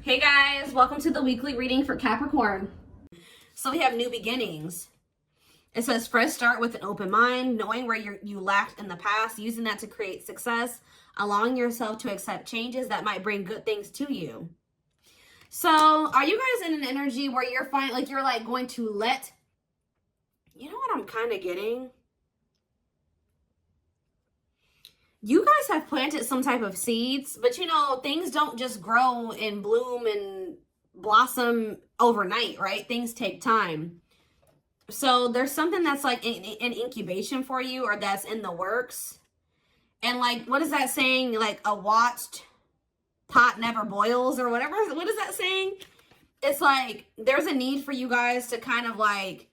Hey guys, welcome to the weekly reading for Capricorn. So we have new beginnings. It says fresh start with an open mind, knowing where you lacked in the past, using that to create success, allowing yourself to accept changes that might bring good things to you. So are you guys in an energy where you're going to let, you know what I'm kind of getting? You guys have planted some type of seeds, but you know, things don't just grow and bloom and blossom overnight, right? Things take time. So there's something that's like an incubation for you, or that's in the works. And like, what is that saying? Like, a watched pot never boils, or whatever. What is that saying? It's like, there's a need for you guys to kind of like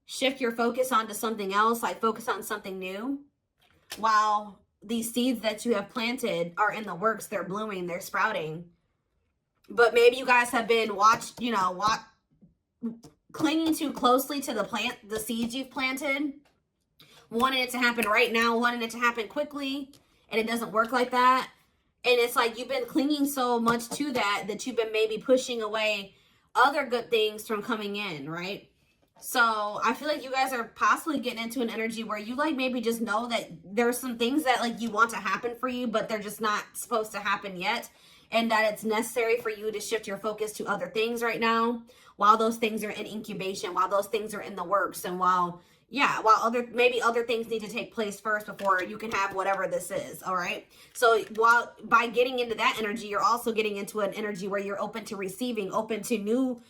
shift your focus onto something else, like focus on something new, while these seeds that you have planted are in the works. They're blooming, they're sprouting. But maybe you guys have been clinging too closely to the seeds you've planted, wanting it to happen right now, wanting it to happen quickly, and it doesn't work like that. And it's like you've been clinging so much to that you've been maybe pushing away other good things from coming in, right? So I feel like you guys are possibly getting into an energy where you like maybe just know that there's some things that like you want to happen for you, but they're just not supposed to happen yet. And that it's necessary for you to shift your focus to other things right now, while those things are in incubation, while those things are in the works, and while other things need to take place first before you can have whatever this is. All right. So by getting into that energy, you're also getting into an energy where you're open to receiving, open to new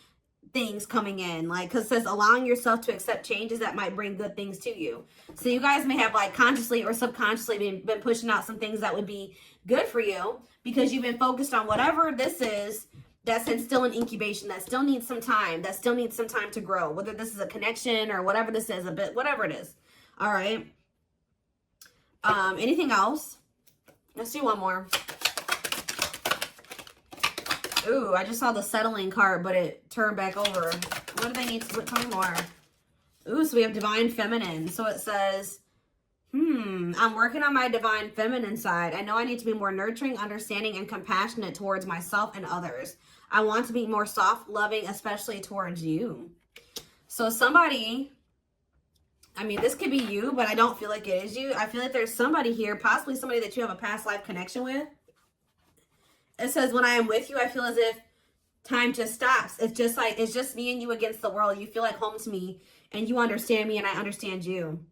things coming in, like, because it says allowing yourself to accept changes that might bring good things to you. So you guys may have like consciously or subconsciously been pushing out some things that would be good for you, because you've been focused on whatever this is that's still in incubation, that still needs some time, to grow, whether this is a connection or whatever this is, whatever it is. All right. Anything else? Let's do one more. Ooh, I just saw the settling card, but it turned back over. What do they need to tell me more? Ooh, so we have divine feminine. So it says, I'm working on my divine feminine side. I know I need to be more nurturing, understanding, and compassionate towards myself and others. I want to be more soft, loving, especially towards you. So somebody, I mean, this could be you, but I don't feel like it is you. I feel like there's somebody here, possibly somebody that you have a past life connection with. It says, when I am with you, I feel as if time just stops. It's just me and you against the world. You feel like home to me, and you understand me, and I understand you.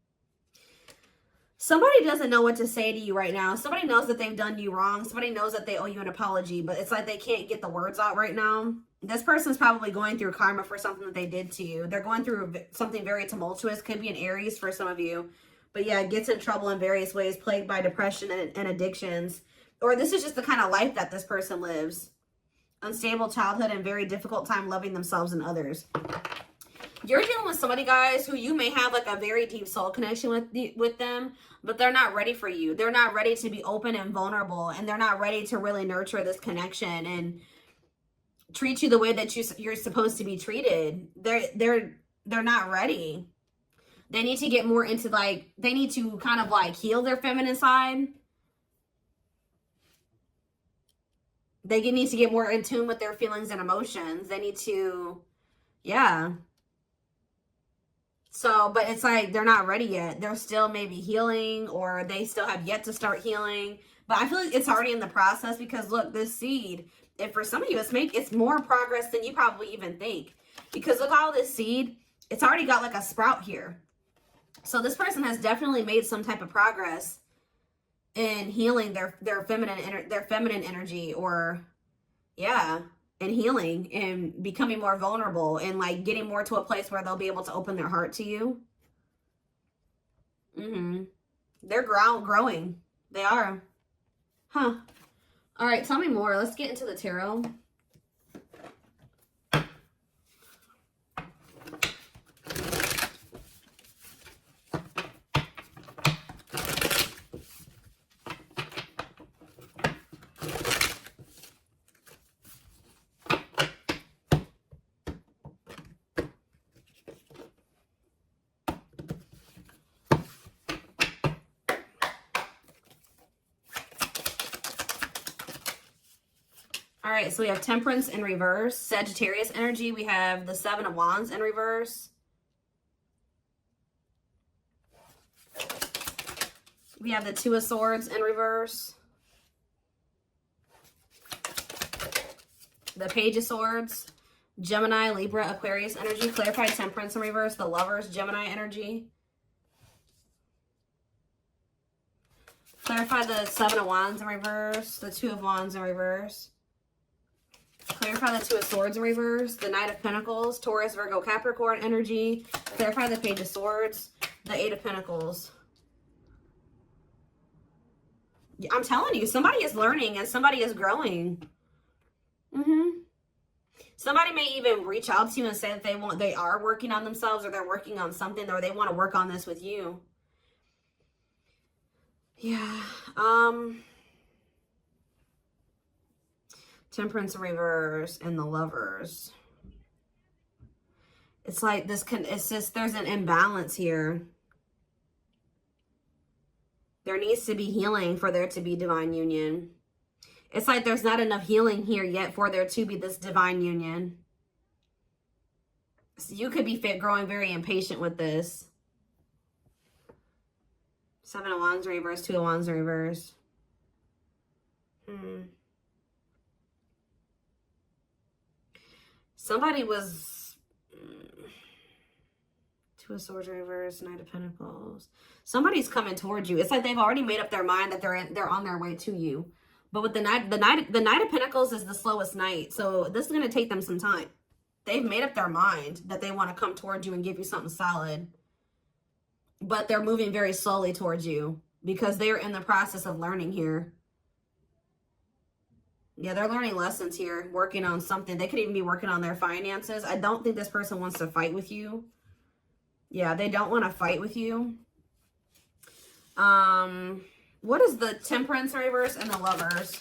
Somebody doesn't know what to say to you right now. Somebody knows that they've done you wrong. Somebody knows that they owe you an apology, but it's like they can't get the words out right now. This person's probably going through karma for something that they did to you. They're going through something very tumultuous. Could be an Aries for some of you. But yeah, gets in trouble in various ways, plagued by depression and addictions. Or this is just the kind of life that this person lives. Unstable childhood and very difficult time loving themselves and others. You're dealing with somebody, guys, who you may have like a very deep soul connection with them, but they're not ready for you. They're not ready to be open and vulnerable, and they're not ready to really nurture this connection and treat you the way that you're supposed to be treated. They're not ready. They need to get more into they need to kind of like heal their feminine side. They need to get more in tune with their feelings and emotions. They need to, yeah. So, but it's like they're not ready yet. They're still maybe healing, or they still have yet to start healing. But I feel like it's already in the process, because look, this seed, and for some of you, it's more progress than you probably even think. Because look, all this seed, it's already got like a sprout here. So this person has definitely made some type of progress in healing their feminine energy, or yeah, and healing and becoming more vulnerable, and like getting more to a place where they'll be able to open their heart to you. They're growing. They are. Huh. All right, tell me more. Let's get into the tarot. All right, so we have Temperance in reverse. Sagittarius energy. We have the Seven of Wands in reverse. We have the Two of Swords in reverse. The Page of Swords. Gemini, Libra, Aquarius energy. Clarified Temperance in reverse. The Lovers, Gemini energy. Clarify the Seven of Wands in reverse. The Two of Wands in reverse. Clarify the Two of Swords in reverse. The Knight of Pentacles. Taurus, Virgo, Capricorn energy. Clarify the Page of Swords. The Eight of Pentacles. I'm telling you, somebody is learning and somebody is growing. Somebody may even reach out to you and say that they are working on themselves, or they're working on something, or they want to work on this with you. Yeah. Temperance in reverse and the Lovers. It's like this it's just, there's an imbalance here. There needs to be healing for there to be divine union. It's like there's not enough healing here yet for there to be this divine union. So you could be growing very impatient with this. Seven of Wands in reverse, Two of Wands in reverse. Somebody was... Two of Swords in reverse, Knight of Pentacles. Somebody's coming towards you. It's like they've already made up their mind that they're on their way to you. But with the Knight of Pentacles is the slowest knight. So this is going to take them some time. They've made up their mind that they want to come towards you and give you something solid. But they're moving very slowly towards you because they're in the process of learning here. Yeah, they're learning lessons here, working on something. They could even be working on their finances. I don't think this person wants to fight with you. Yeah, they don't want to fight with you. What is the Temperance in reverse and the Lovers?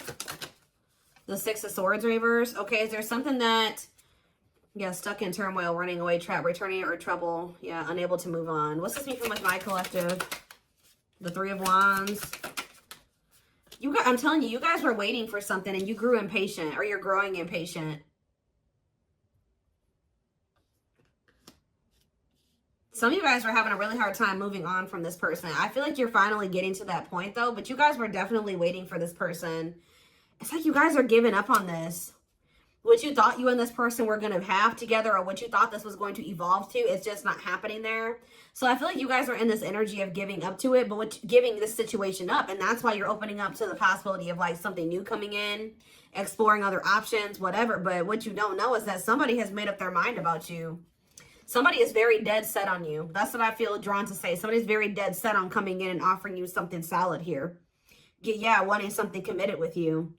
The Six of Swords in reverse. Okay, is there something that... Yeah, stuck in turmoil, running away, trap, returning, or trouble. Yeah, unable to move on. What's this mean for my collective? The Three of Wands. I'm telling you, you guys were waiting for something and you grew impatient, or you're growing impatient. Some of you guys were having a really hard time moving on from this person. I feel like you're finally getting to that point, though, but you guys were definitely waiting for this person. It's like you guys are giving up on this. What you thought you and this person were going to have together, or what you thought this was going to evolve to, it's just not happening there. So I feel like you guys are in this energy of giving up to it, but giving this situation up. And that's why you're opening up to the possibility of like something new coming in, exploring other options, whatever. But what you don't know is that somebody has made up their mind about you. Somebody is very dead set on you. That's what I feel drawn to say. Somebody's very dead set on coming in and offering you something solid here. Yeah, wanting something committed with you.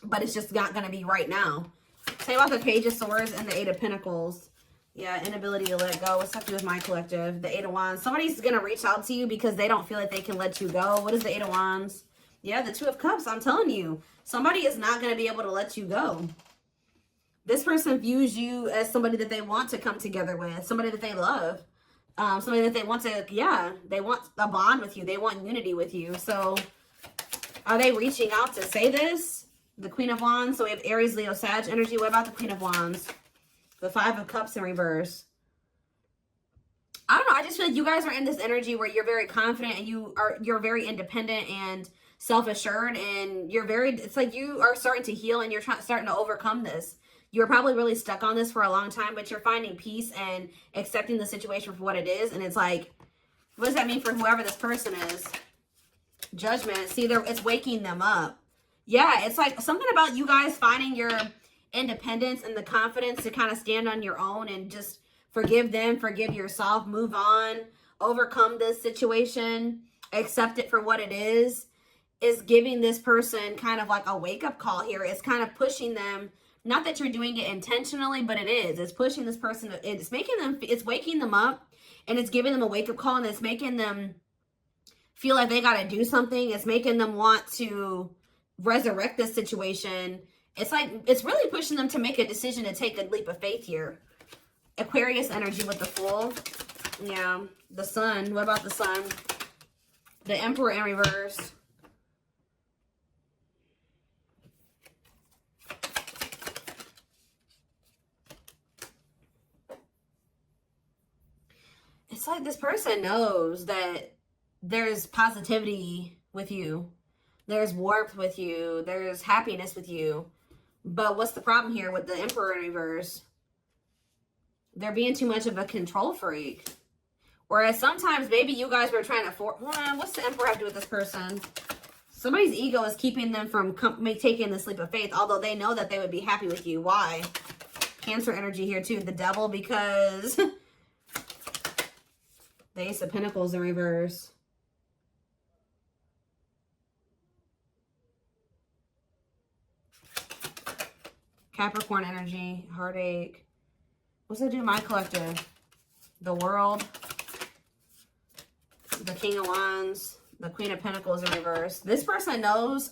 But it's just not going to be right now. Tell you about the Page of Swords and the Eight of Pentacles. Yeah, inability to let go. What's up with my collective? The Eight of Wands. Somebody's going to reach out to you because they don't feel like they can let you go. What is the Eight of Wands? Yeah, the Two of Cups. I'm telling you. Somebody is not going to be able to let you go. This person views you as somebody that they want to come together with. Somebody that they love. Somebody that they want to, yeah, they want a bond with you. They want unity with you. So are they reaching out to say this? The Queen of Wands. So we have Aries, Leo, Sag energy. What about the Queen of Wands? The Five of Cups in reverse. I don't know. I just feel like you guys are in this energy where you're very confident and you're very independent and self-assured, and it's like you are starting to heal and you're starting to overcome this. You were probably really stuck on this for a long time, but you're finding peace and accepting the situation for what it is. And it's like, what does that mean for whoever this person is? Judgment. See, it's waking them up. Yeah, it's like something about you guys finding your independence and the confidence to kind of stand on your own and just forgive them, forgive yourself, move on, overcome this situation, accept it for what it is giving this person kind of like a wake-up call here. It's kind of pushing them, not that you're doing it intentionally, but it is. It's pushing this person, it's waking them up, and it's giving them a wake-up call, and it's making them feel like they got to do something. It's making them want to resurrect this situation. It's like, it's really pushing them to make a decision to take a leap of faith here. Aquarius energy with the Fool. Yeah. The Sun. What about the Sun? The Emperor in reverse. it's like this person knows that there's positivity with you. There's warmth with you. There's happiness with you. But what's the problem here with the Emperor in reverse? They're being too much of a control freak. Whereas sometimes maybe you guys were trying to what's the Emperor have to do with this person? Somebody's ego is keeping them from taking the leap of faith, although they know that they would be happy with you. Why? Cancer energy here too. The Devil, because the Ace of Pentacles in reverse. Capricorn energy, heartache. What's it do to my collective? The World. The King of Wands. The Queen of Pentacles in reverse. This person knows,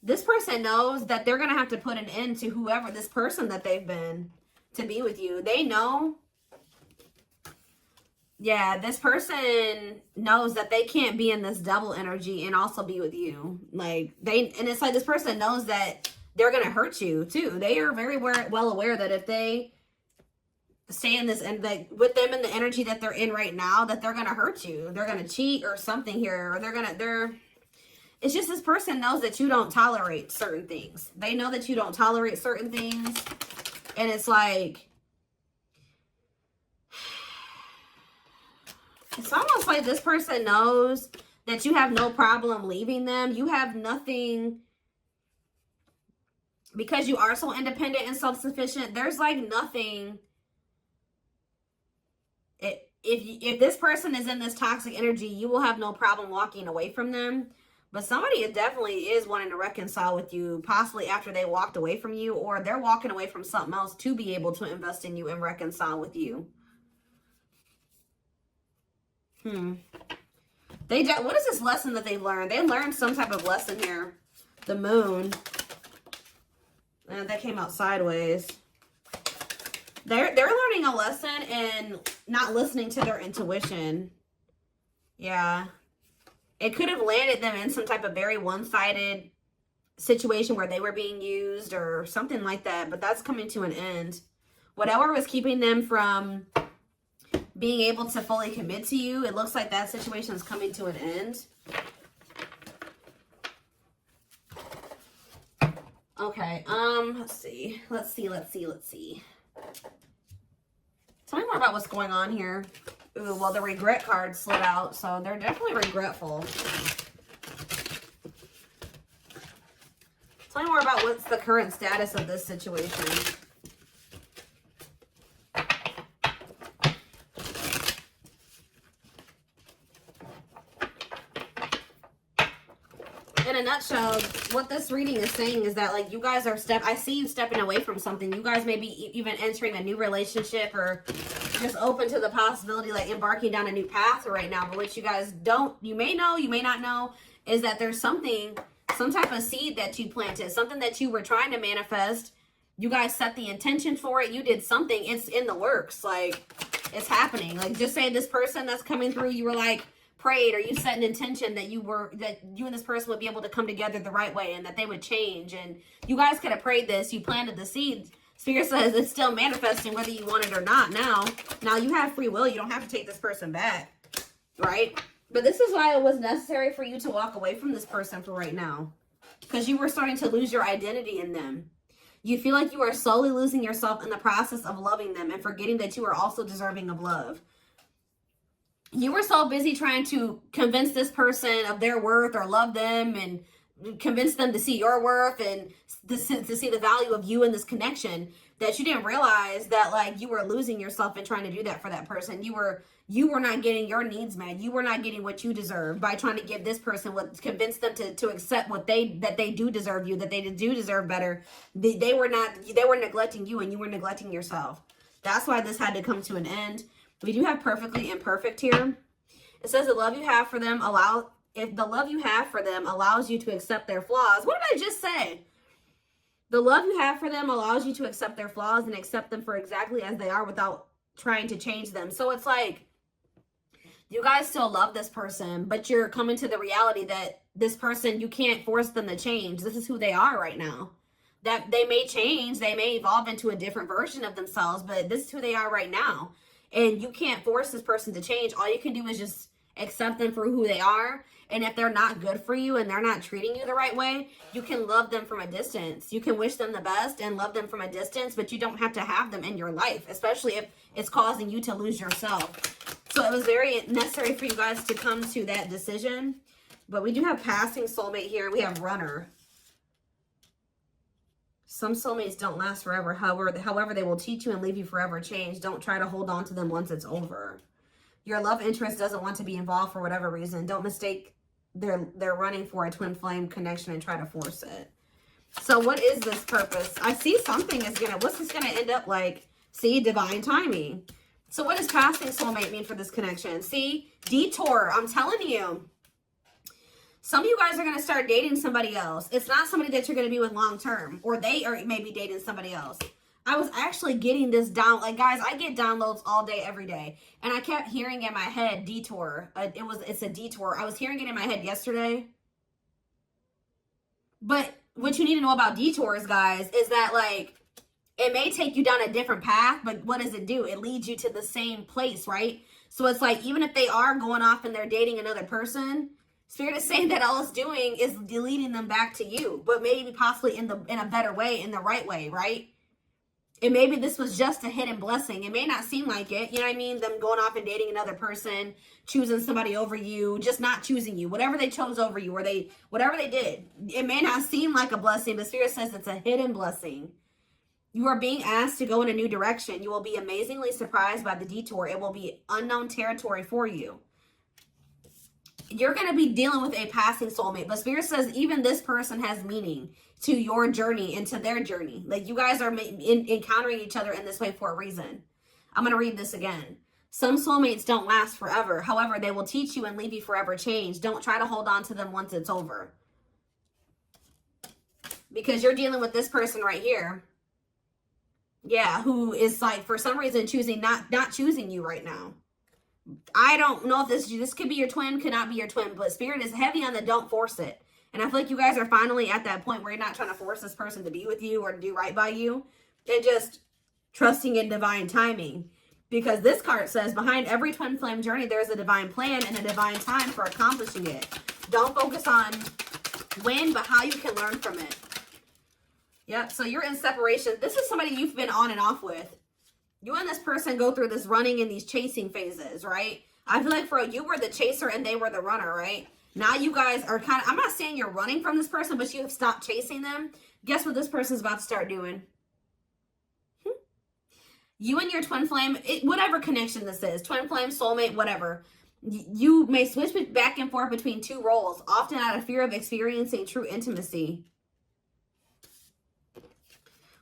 this person knows that they're going to have to put an end to whoever this person that they've been to be with you. They know. Yeah, this person knows that they can't be in this double energy and also be with you. Like, and it's like this person knows that they're going to hurt you too. They are very well aware that if they stay in this and like with them in the energy that they're in right now, that they're going to hurt you. They're going to cheat or something here, or it's just this person knows that you don't tolerate certain things. They know that you don't tolerate certain things. And it's like, it's almost like this person knows that you have no problem leaving them. You have nothing, because you are so independent and self-sufficient. There's like nothing. If this person is in this toxic energy, you will have no problem walking away from them. But somebody definitely is wanting to reconcile with you, possibly after they walked away from you, or they're walking away from something else to be able to invest in you and reconcile with you. What is this lesson that they learned? They learned some type of lesson here. The Moon. And that came out sideways. They're learning a lesson in not listening to their intuition. Yeah. It could have landed them in some type of very one-sided situation where they were being used or something like that. But that's coming to an end. Whatever was keeping them from being able to fully commit to you, it looks like that situation is coming to an end. Okay, let's see. Tell me more about what's going on here. Ooh, well, the regret card slid out, so they're definitely regretful. Tell me more about what's the current status of this situation. In a nutshell, what this reading is saying is that, like, you guys are I see you stepping away from something. You guys may be even entering a new relationship or just open to the possibility, like, embarking down a new path right now. But what you guys you may know, you may not know, is that there's some type of seed that you planted, something that you were trying to manifest. You guys set the intention for it. You did something. It's in the works. Like, it's happening. Like, just say this person that's coming through, you were like, prayed, or you set an intention that you and this person would be able to come together the right way and that they would change, and you guys could have prayed this, you planted the seeds. Spirit says it's still manifesting whether you want it or not. Now you have free will. You don't have to take this person back, right? But this is why it was necessary for you to walk away from this person for right now, because you were starting to lose your identity in them. You feel like you are slowly losing yourself in the process of loving them and forgetting that you are also deserving of love. You were so busy trying to convince this person of their worth or love them and convince them to see your worth and to see the value of you in this connection that you didn't realize that, like, you were losing yourself in trying to do that for that person. You were not getting your needs met. You were not getting what you deserve by trying to give this person convince them to accept that they do deserve you, that they do deserve better. They were neglecting you, and you were neglecting yourself. That's why this had to come to an end. We do have perfectly imperfect here. It says the love you have for them allows you to accept their flaws. What did I just say? The love you have for them allows you to accept their flaws and accept them for exactly as they are without trying to change them. So it's like you guys still love this person, but you're coming to the reality that this person, you can't force them to change. This is who they are right now. That they may change, they may evolve into a different version of themselves, but this is who they are right now. And you can't force this person to change. All you can do is just accept them for who they are. And if they're not good for you and they're not treating you the right way, you can love them from a distance. You can wish them the best and love them from a distance, but you don't have to have them in your life, especially if it's causing you to lose yourself. So it was very necessary for you guys to come to that decision. But we do have passing soulmate here. We have runner. Some soulmates don't last forever. However, they will teach you and leave you forever changed. Don't try to hold on to them once it's over. Your love interest doesn't want to be involved for whatever reason. Don't mistake they're running for a twin flame connection and try to force it. So what is this purpose? I see something is gonna, what's this gonna end up like? See, divine timing. So what does passing soulmate mean for this connection? See, detour, I'm telling you. Some of you guys are going to start dating somebody else. It's not somebody that you're going to be with long term, or they are maybe dating somebody else. I was actually getting this down. Like, guys, I get downloads all day, every day. And I kept hearing in my head, detour. It's a detour. I was hearing it in my head yesterday. But what you need to know about detours, guys, is that, like, it may take you down a different path, but what does it do? It leads you to the same place, right? So it's like, even if they are going off and they're dating another person, Spirit is saying that all it's doing is leading them back to you, but maybe possibly in a better way, in the right way, right? And maybe this was just a hidden blessing. It may not seem like it, you know what I mean? Them going off and dating another person, choosing somebody over you, just not choosing you. Whatever they chose over you, or whatever they did, it may not seem like a blessing, but Spirit says it's a hidden blessing. You are being asked to go in a new direction. You will be amazingly surprised by the detour. It will be unknown territory for you. You're going to be dealing with a passing soulmate. But Spirit says even this person has meaning to your journey and to their journey. Like, you guys are encountering each other in this way for a reason. I'm going to read this again. Some soulmates don't last forever. However, they will teach you and leave you forever changed. Don't try to hold on to them once it's over. Because you're dealing with this person right here. Yeah, who is, like, for some reason choosing not choosing you right now. I don't know if this could be your twin, could not be your twin, but Spirit is heavy on the don't force it. And I feel like you guys are finally at that point where you're not trying to force this person to be with you or to do right by you. They're just trusting in divine timing. Because this card says, behind every twin flame journey, there's a divine plan and a divine time for accomplishing it. Don't focus on when, but how you can learn from it. Yep, so you're in separation. This is somebody you've been on and off with. You and this person go through this running and these chasing phases, right? I feel like for you were the chaser and they were the runner, right? Now you guys are kind of, I'm not saying you're running from this person, but you have stopped chasing them. Guess what this person's about to start doing? You and your twin flame, whatever connection this is, twin flame, soulmate, whatever. You may switch back and forth between two roles, often out of fear of experiencing true intimacy.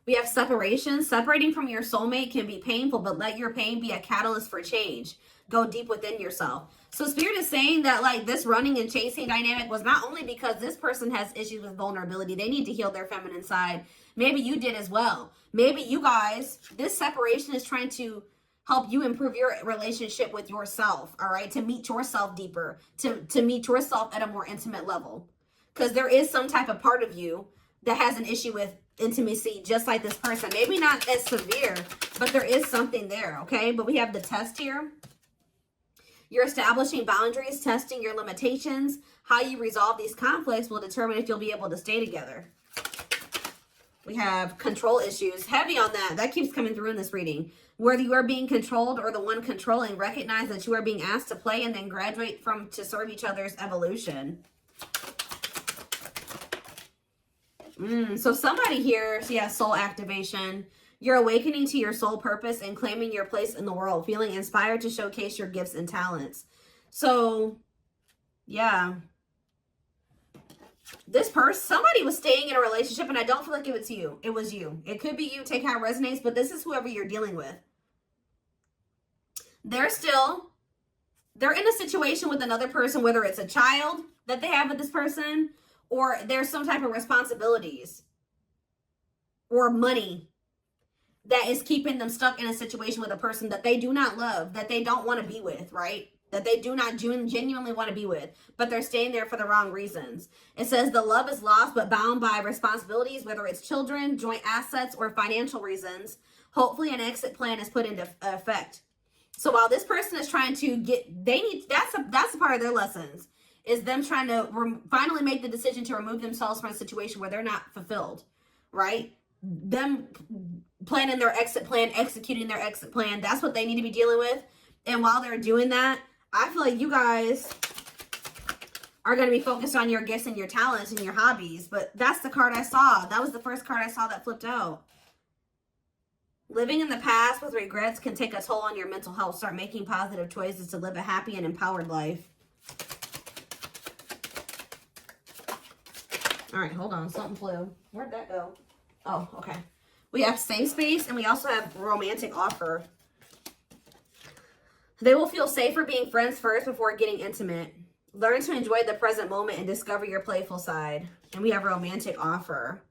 We have separation. Separating from your soulmate can be painful, but let your pain be a catalyst for change. Go deep within yourself. So Spirit is saying that, like, this running and chasing dynamic was not only because this person has issues with vulnerability. They need to heal their feminine side. Maybe you did as well. Maybe you guys, this separation is trying to help you improve your relationship with yourself, all right? To meet yourself deeper, to meet yourself at a more intimate level. Because there is some type of part of you that has an issue with intimacy, just like this person. Maybe not as severe, but there is something there, okay? But we have the test here. You're establishing boundaries, testing your limitations. How you resolve these conflicts will determine if you'll be able to stay together. We have control issues. Heavy on that. That keeps coming through in this reading. Whether you are being controlled or the one controlling, recognize that you are being asked to play and then graduate to serve each other's evolution. So somebody here, yeah, soul activation. You're awakening to your soul purpose and claiming your place in the world, feeling inspired to showcase your gifts and talents. So, yeah. This person, somebody was staying in a relationship, and I don't feel like it was you. It was you. It could be you. Take how it resonates, but this is whoever you're dealing with. They're in a situation with another person, whether it's a child that they have with this person, or there's some type of responsibilities or money that is keeping them stuck in a situation with a person that they do not love, that they don't want to be with, right? That they do not genuinely want to be with, but they're staying there for the wrong reasons. It says the love is lost but bound by responsibilities, whether it's children, joint assets, or financial reasons. Hopefully an exit plan is put into effect. So while this person is trying to that's a part of their lessons, is them trying to finally make the decision to remove themselves from a situation where they're not fulfilled, right? Them planning their exit plan, executing their exit plan. That's what they need to be dealing with. And while they're doing that, I feel like you guys are going to be focused on your gifts and your talents and your hobbies. But that's the card I saw. That was the first card I saw that flipped out. Living in the past with regrets can take a toll on your mental health. Start making positive choices to live a happy and empowered life. All right, hold on. Something flew. Where'd that go? Oh, okay. We have safe space, and we also have romantic offer. They will feel safer being friends first before getting intimate. Learn to enjoy the present moment and discover your playful side. And we have romantic offer.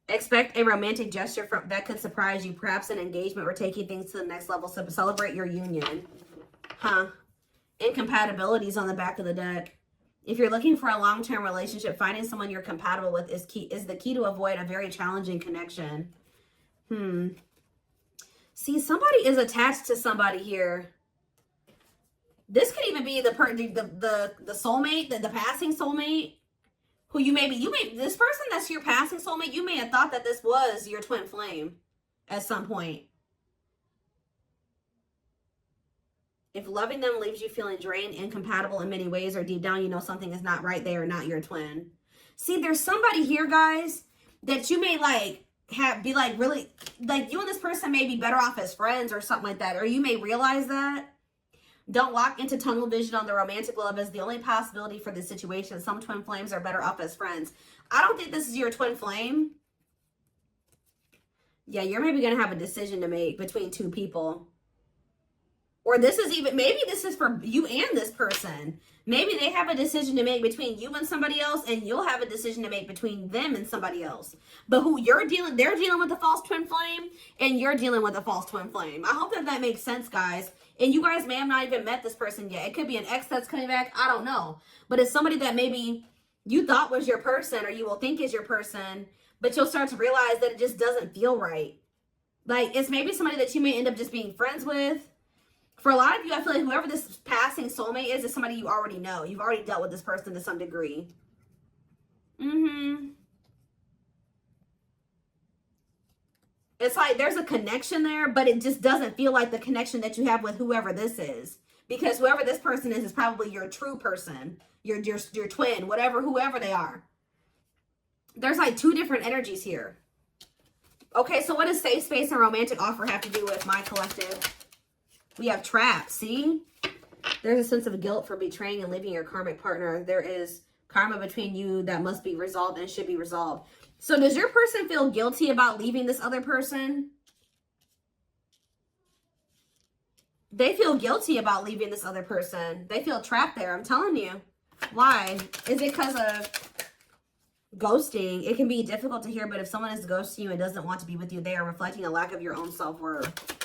Expect a romantic gesture that could surprise you, perhaps an engagement or taking things to the next level. So celebrate your union. Incompatibilities on the back of the deck. If you're looking for a long-term relationship, finding someone you're compatible with is the key to avoid a very challenging connection. See, somebody is attached to somebody here. This could even be the soulmate, the passing soulmate, who this person that's your passing soulmate, you may have thought that this was your twin flame at some point. If loving them leaves you feeling drained, incompatible in many ways, or deep down you know something is not right, they are not your twin. See, there's somebody here, guys, that you may really, you and this person may be better off as friends or something like that, or you may realize that. Don't lock into tunnel vision on the romantic love as the only possibility for this situation. Some twin flames are better off as friends. I don't think this is your twin flame. Yeah, you're maybe going to have a decision to make between two people. Or maybe this is for you and this person. Maybe they have a decision to make between you and somebody else, and you'll have a decision to make between them and somebody else. But they're dealing with a false twin flame, and you're dealing with a false twin flame. I hope that makes sense, guys. And you guys may have not even met this person yet. It could be an ex that's coming back. I don't know. But it's somebody that maybe you thought was your person, or you will think is your person, but you'll start to realize that it just doesn't feel right. Like, it's maybe somebody that you may end up just being friends with. For a lot of you, I feel like whoever this passing soulmate is somebody you already know. You've already dealt with this person to some degree. It's like there's a connection there, but it just doesn't feel like the connection that you have with whoever this is. Because whoever this person is probably your true person, your twin, whoever they are. There's like two different energies here. Okay, so what does safe space and romantic offer have to do with my collective? We have trapped, see? There's a sense of guilt for betraying and leaving your karmic partner. There is karma between you that must be resolved and should be resolved. So does your person feel guilty about leaving this other person? They feel guilty about leaving this other person. They feel trapped there, I'm telling you. Why? Is it because of ghosting? It can be difficult to hear, but if someone is ghosting you and doesn't want to be with you, they are reflecting a lack of your own self-worth.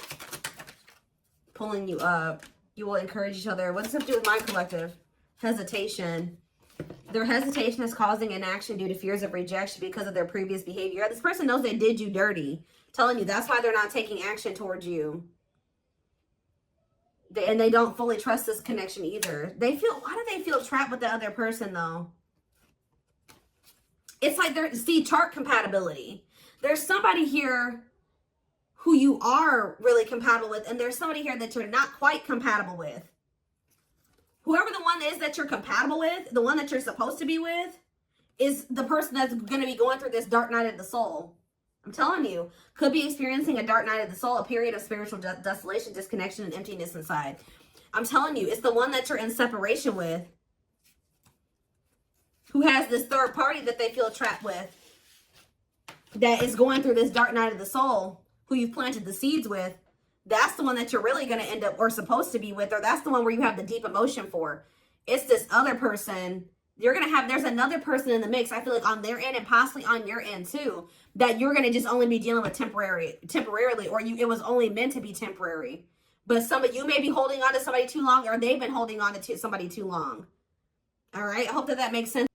Pulling you up. You will encourage each other. What does this have to do with my collective? Hesitation. Their hesitation is causing inaction due to fears of rejection because of their previous behavior. This person knows they did you dirty. I'm telling you, that's why they're not taking action towards you. And they don't fully trust this connection either. Why do they feel trapped with the other person though? It's like chart compatibility. There's somebody here who you are really compatible with, and there's somebody here that you're not quite compatible with. Whoever the one is that you're compatible with, the one that you're supposed to be with, is the person that's going to be going through this dark night of the soul. I'm telling you, could be experiencing a dark night of the soul, a period of spiritual desolation, disconnection, and emptiness inside. I'm telling you, it's the one that you're in separation with, who has this third party that they feel trapped with, that is going through this dark night of the soul, who you've planted the seeds with. That's the one that you're really going to end up or supposed to be with, or that's the one where you have the deep emotion for. It's this other person. There's another person in the mix, I feel like, on their end and possibly on your end too, that you're going to just only be dealing with temporarily, or it was only meant to be temporary. But you may be holding on to somebody too long, or they've been holding on to somebody too long. All right. I hope that makes sense.